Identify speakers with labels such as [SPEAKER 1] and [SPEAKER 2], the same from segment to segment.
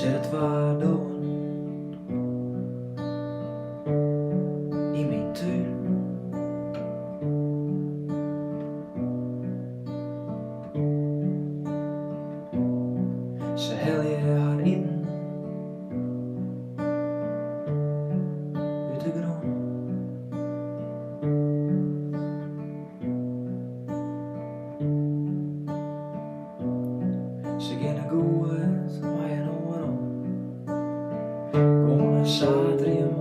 [SPEAKER 1] zet het waar doen in mijn tuin. Ze helje haar eten uit de grond. Ze gaan goed, maar je nog waarom. Gewoon een zaterdag.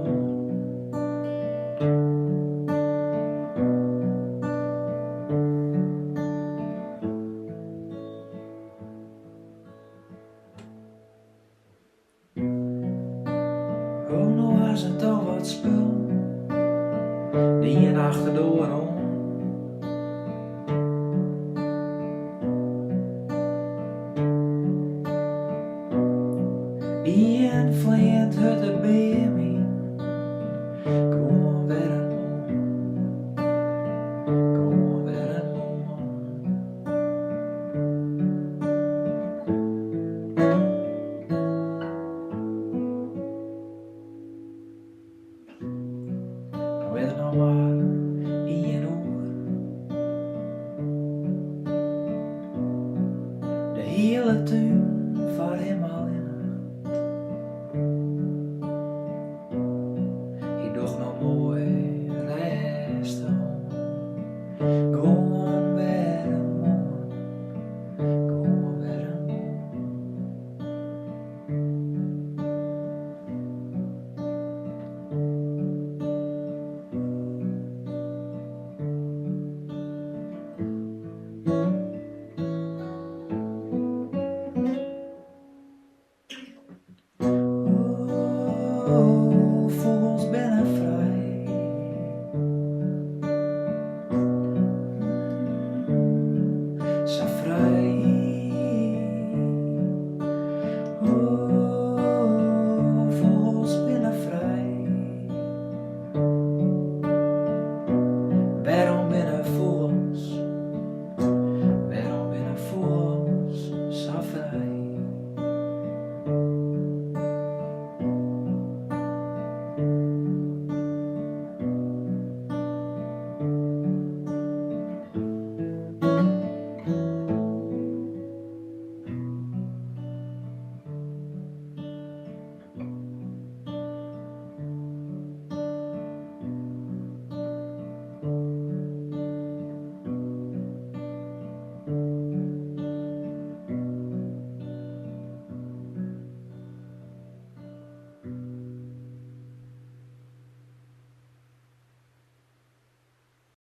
[SPEAKER 1] Oh, nou was het toch wat spul, die je achterdoor om. Ian vliegt uit de baby.